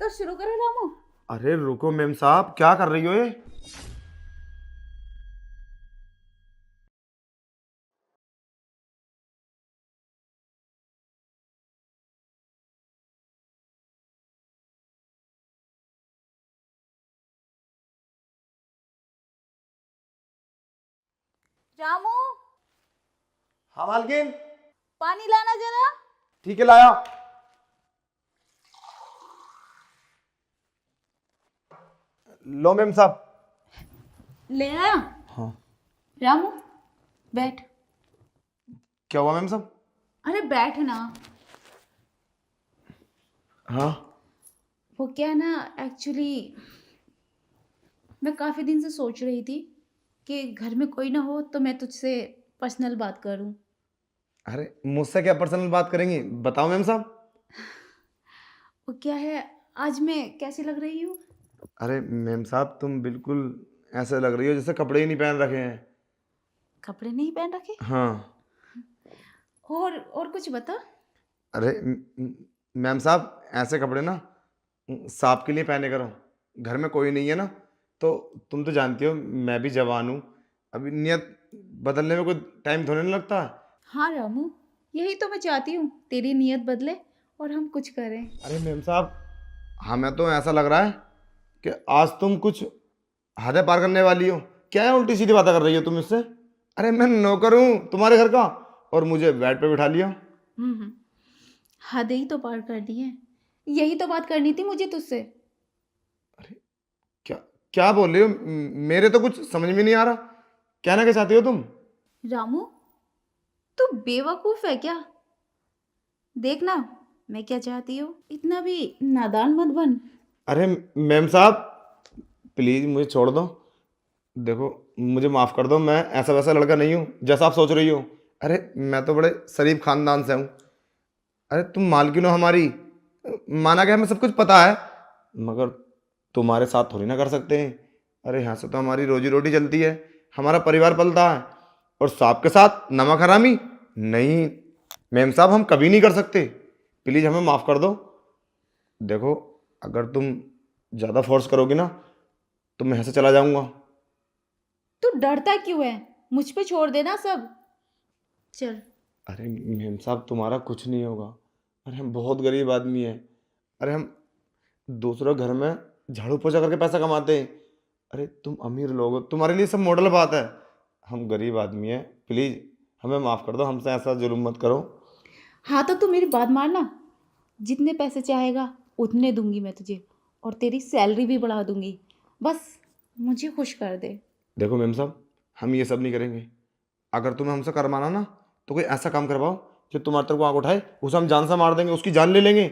तो शुरू करो रामू। अरे रुको मेम साहब, क्या कर रही हो ये? रामू, हाँ मालकिन। पानी लाना जरा। ठीक है, लाया। लो मेम साहब। ले आया। हाँ। रामू बैठ। क्या हुआ मेम साहब? अरे बैठ ना। हाँ। वो क्या ना, एक्चुअली मैं काफ़ी दिन से सोच रही थी कि घर में कोई ना हो तो मैं तुझसे पर्सनल बात करूं। अरे मुझसे क्या पर्सनल बात करेंगी, बताओ मेम साहब। वो क्या है, आज मैं कैसी लग रही हूँ? अरे मेम साहब, तुम बिल्कुल ऐसे लग रही हो जैसे कपड़े ही नहीं पहन रखे हैं। कपड़े नहीं पहन रखे? हाँ। और कुछ बता। अरे मैम साहब, ऐसे कपड़े ना सांप के लिए पहने करो। घर में कोई नहीं है ना, तो तुम तो जानती हो मैं भी जवान हूँ। अभी नियत बदलने में कोई टाइम थोड़ी ना लगता है। हाँ रामू, यही तो मैं चाहती हूँ, तेरी नीयत बदले और हम कुछ करें। अरे मैम साहब, हमें तो ऐसा लग रहा है कि आज तुम कुछ हदें पार करने वाली हो। क्या है, उल्टी सीधी बातें कर रही हो तुम इससे? अरे मैं नौकर हूँ तुम्हारे घर का, और मुझे बेड पे बिठा लिया। हम्म। हद ही तो पार कर दी है। यही तो बात करनी थी मुझे तुझसे। अरे क्या क्या बोल रही हो? मेरे तो कुछ समझ में नहीं आ रहा। कहना क्या चाहती हो तुम? रामू, तू बेवकूफ है क्या? देख ना, मैं क्या चाहती हूँ, इतना भी नादान मत बन। अरे मैम साहब, प्लीज़ मुझे छोड़ दो। देखो, मुझे माफ़ कर दो, मैं ऐसा वैसा लड़का नहीं हूँ जैसा आप सोच रही हो। अरे मैं तो बड़े शरीफ खानदान से हूँ। अरे तुम मालकिन हो हमारी, माना कि हमें सब कुछ पता है, मगर तुम्हारे साथ थोड़ी ना कर सकते हैं। अरे यहाँ से तो हमारी रोजी रोटी चलती है, हमारा परिवार पलता है, और सांप के साथ नमक हरामी नहीं। मैम साहब, हम कभी नहीं कर सकते। प्लीज़ हमें माफ़ कर दो। देखो, अगर तुम ज़्यादा फोर्स करोगी ना तो मैं यहाँ से चला जाऊँगा। तू डरता क्यों है? मुझ पे छोड़ देना सब। चल। अरे मेम साहब, तुम्हारा कुछ नहीं होगा। अरे हम बहुत गरीब आदमी हैं। अरे हम दूसरों घर में झाड़ू पोछा करके पैसा कमाते हैं। अरे तुम अमीर लोग हो, तुम्हारे लिए सब मॉडल बात है। हम गरीब आदमी हैं, प्लीज़ हमें माफ़ कर दो, हमसे ऐसा जुल्म मत करो। हाँ तो तू मेरी बात मानना। जितने पैसे चाहेगा उतने दूंगी मैं तुझे, और तेरी सैलरी भी बढ़ा दूंगी। बस मुझे खुश कर दे। देखो मेम साहब, हम ये सब नहीं करेंगे। अगर तुम्हें हमसे करवाना ना, तो कोई ऐसा काम करवाओ जो तुम्हारे तरफ को आँख उठाए, उसे हम जान से मार देंगे, उसकी जान ले लेंगे,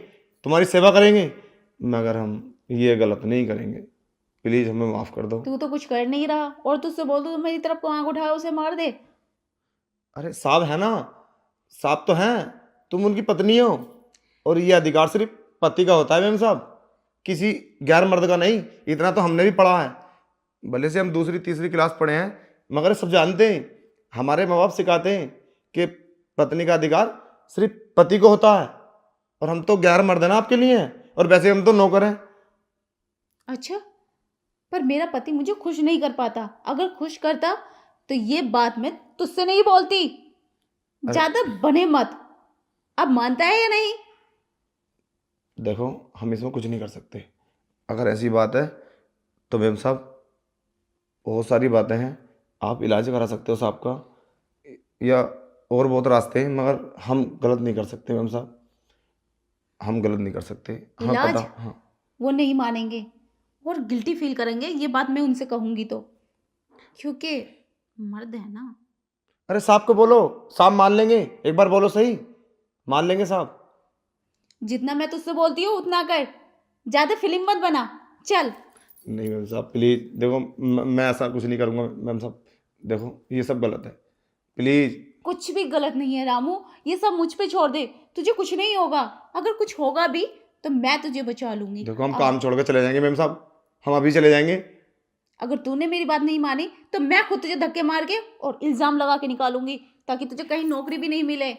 तुम्हारी सेवा करेंगे। मगर हम ये गलत नहीं करेंगे। प्लीज़ हमें माफ़ कर दो। तू तो कुछ कर नहीं रहा और तुझसे बोल दूँ मेरी तरफ को आंख उठाए उसे मार दे। अरे साहब है ना, साहब तो हैं, तुम उनकी पत्नी हो, और ये अधिकार सिर्फ पति का होता है मैम साहब, किसी गैर मर्द का नहीं। इतना तो हमने भी पढ़ा है, भले से हम दूसरी तीसरी क्लास पढ़े हैं, मगर सब जानते हैं। हमारे माँ बाप सिखाते हैं कि पत्नी का अधिकार सिर्फ पति को होता है, और हम तो गैर मर्द है ना आपके लिए, और वैसे हम तो नौकर हैं। अच्छा, पर मेरा पति मुझे खुश नहीं कर पाता। अगर खुश करता तो ये बात मैं तुझसे नहीं बोलती। अरे ज्यादा बने मत। अब मानता है या नहीं? देखो, हम इसमें कुछ नहीं कर सकते। अगर ऐसी बात है तो मैम साहब, बहुत सारी बातें हैं। आप इलाज करा सकते हो साहब का, या और बहुत रास्ते हैं, मगर हम गलत नहीं कर सकते मैम साहब। हम गलत नहीं कर सकते, हमें पता। इलाज? हाँ। वो नहीं मानेंगे और गिल्टी फील करेंगे, ये बात मैं उनसे कहूंगी तो। क्योंकि मर्द है ना। अरे साहब को बोलो, साहब मान लेंगे। एक बार बोलो सही, मान लेंगे साहब। जितना मैं तुझसे बोलती हूँ उतना कर। ज्यादा फिल्म मत बना। चल। नहीं मैम साहब, प्लीज़ देखो, मैं ऐसा कुछ नहीं करूँगा मैम साहब। देखो, ये सब गलत है, प्लीज़। कुछ भी गलत नहीं है रामू, ये सब मुझ पे छोड़ दे। तुझे कुछ नहीं होगा। अगर कुछ होगा भी तो मैं तुझे बचा लूंगी। देखो, हम अब काम छोड़ के चले जाएंगे मैम साहब, हम अभी चले जाएंगे। अगर तूने मेरी बात नहीं मानी तो मैं खुद तुझे धक्के मार के और इल्जाम लगा के निकालूंगी, ताकि तुझे कहीं नौकरी भी नहीं मिले।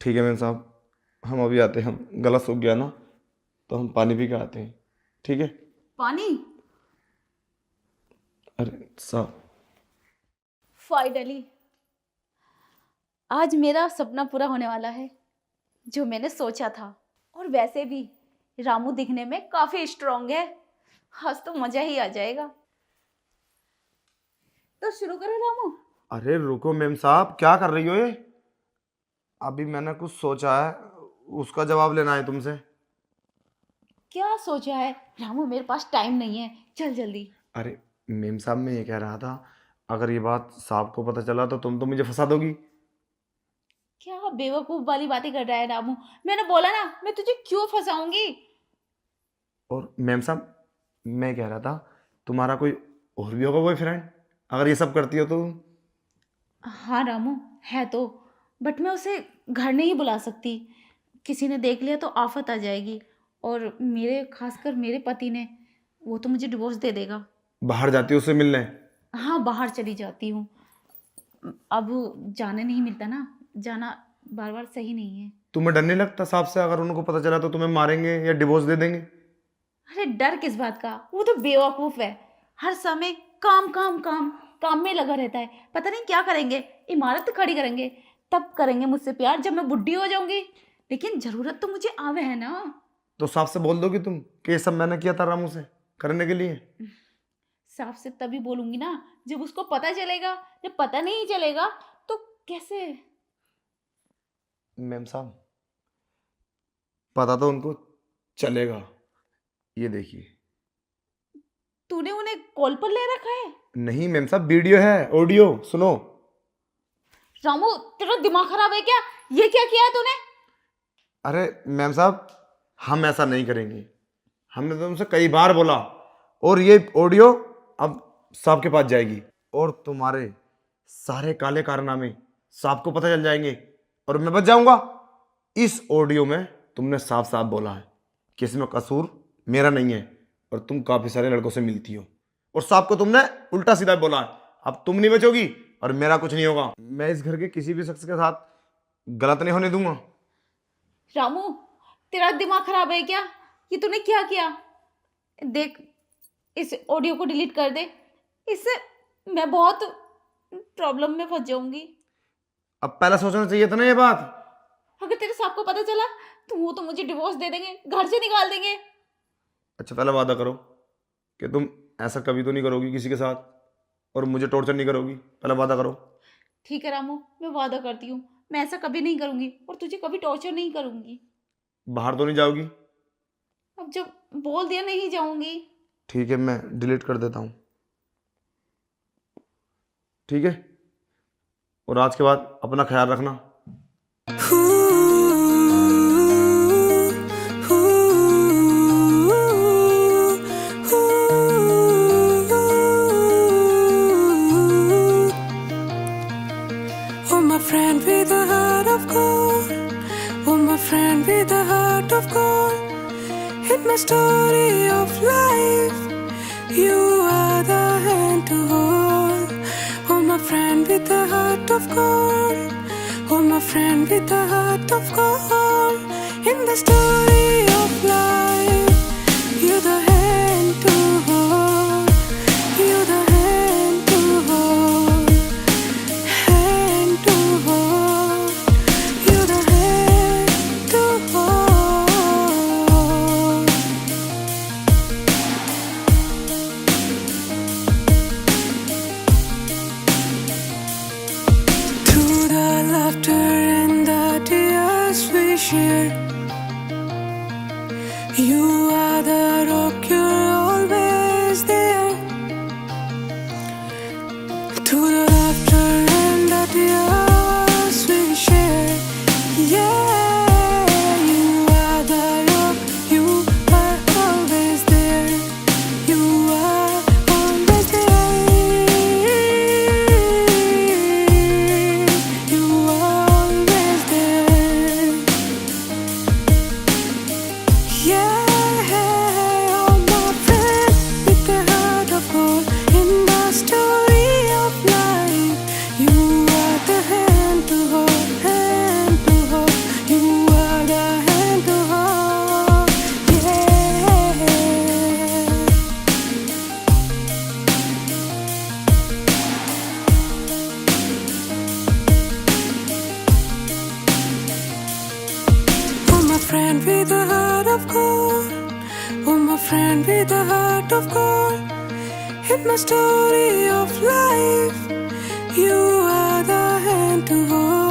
ठीक है मैम साहब, हम अभी आते हैं, हम गलत सूख गया ना, तो हम पानी पी के आते हैं, ठीक है? पानी? अरे साहब, फाइनली आज मेरा सपना पूरा होने वाला है, जो मैंने सोचा था। और वैसे भी रामू दिखने में काफी स्ट्रांग है, आज तो मजा ही आ जाएगा। तो शुरू करो रामू। अरे रुको मेम साहब, क्या कर रही हो ये? अभी मैंने कुछ सोचा है, उसका जवाब लेना है तुमसे। क्या सोचा है रामू? मेरे पास टाइम नहीं है, चल जल्दी। अरे मेम साहब, मैं ये कह रहा था, अगर ये बात साहब को पता चला तो तुम तो मुझे फंसा दोगी। क्या बेवकूफ वाली बातें कर रहा है रामू? मैंने बोला ना, मैं तुझे क्यों फंसाऊंगी। और मेम साहब, मैं कह रहा था, तुम्हारा कोई और भी होगा बॉयफ्रेंड, अगर ये सब करती हो तो? हाँ रामू है तो, बट मैं उसे घर नहीं बुला सकती, किसी ने देख लिया तो आफत आ जाएगी। और मेरे खासकर मेरे पति ने, वो तो मुझे डिवोर्स दे देगा। बाहर जाती हो उससे मिलने? हाँ बाहर चली जाती हूँ, अब जाने नहीं मिलता ना, जाना बार बार सही नहीं है। तुम्हें डर नहीं लगता साहब से, अगर उनको पता चला तो तुम्हें मारेंगे या डिवोर्स दे देंगे? अरे डर किस बात का, वो तो बेवकूफ है, हर समय काम काम काम काम में लगा रहता है। पता नहीं क्या करेंगे, इमारत खड़ी करेंगे, तब करेंगे मुझसे प्यार जब मैं बुढ़ी हो जाऊंगी। लेकिन जरूरत तो मुझे आवे है ना। तो साहब से बोल दोगी तुम कि ये सब मैंने किया था रामू से करने के लिए? साफ से तभी बोलूंगी ना जब उसको पता चलेगा, जब पता नहीं चलेगा तो कैसे। मैम साहब, पता तो उनको चलेगा, ये देखिए। तूने उन्हें कॉल पर ले रखा है? नहीं मैम साहब, वीडियो है, ऑडियो सुनो। रामू तेरा दिमाग खराब है क्या? ये क्या किया तूने? अरे मैम साहब, हम ऐसा नहीं करेंगे, हमने तो उनसे कई बार बोला। और ये ऑडियो अब साहब के पास जाएगी, और तुम्हारे सारे काले कारनामे साहब को पता चल जाएंगे, और मैं बच जाऊंगा। इस ऑडियो में तुमने साफ साफ बोला है कि इसमें कसूर मेरा नहीं है, और तुम काफी सारे लड़कों से मिलती हो, और साहब को तुमने उल्टा सीधा बोला है। अब तुम नहीं बचोगी और मेरा कुछ नहीं होगा। मैं इस घर के किसी भी शख्स के साथ गलत नहीं होने दूंगा। रामू तेरा दिमाग खराब है क्या? ये तूने क्या किया? देख, इस ऑडियो को डिलीट कर दे, इससे मैं बहुत प्रॉब्लम में फंस जाऊंगी। अब पहले सोचना चाहिए था ना ये बात। अगर तेरे साहब को पता चला तो वो तो मुझे डिवोर्स दे देंगे, घर से निकाल देंगे। अच्छा, पहले वादा करो कि तुम ऐसा कभी तो नहीं करोगी किसी के साथ, और मुझे टॉर्चर नहीं करोगी। पहले वादा करो। ठीक है रामू, मैं वादा करती हूँ, मैं ऐसा कभी नहीं करूंगी और तुझे कभी टॉर्चर नहीं करूंगी। बाहर तो नहीं जाओगी? अब जब बोल दिया नहीं जाऊंगी। ठीक है, मैं डिलीट कर देता हूँ, ठीक है? और आज के बाद अपना ख्याल रखना। Oh my friend with a heart of gold, oh my friend with a heart of gold, hit my story of life, you are the hand to hold. Oh my friend with a heart of gold, oh my friend with a heart of gold, in the story of life, you're the hand to hold, you're the hand to hold, hand to hold, you're the hand to hold. Through the laughter and the tears we share, you are the rock, you're always there. Through the laughter and the tears we share, yeah, you are the rock, you are always there, you are always there, you are always there, yeah. friend with a heart of gold. Oh, my friend with a heart of gold. Hit my story of life. You are the hand to hold.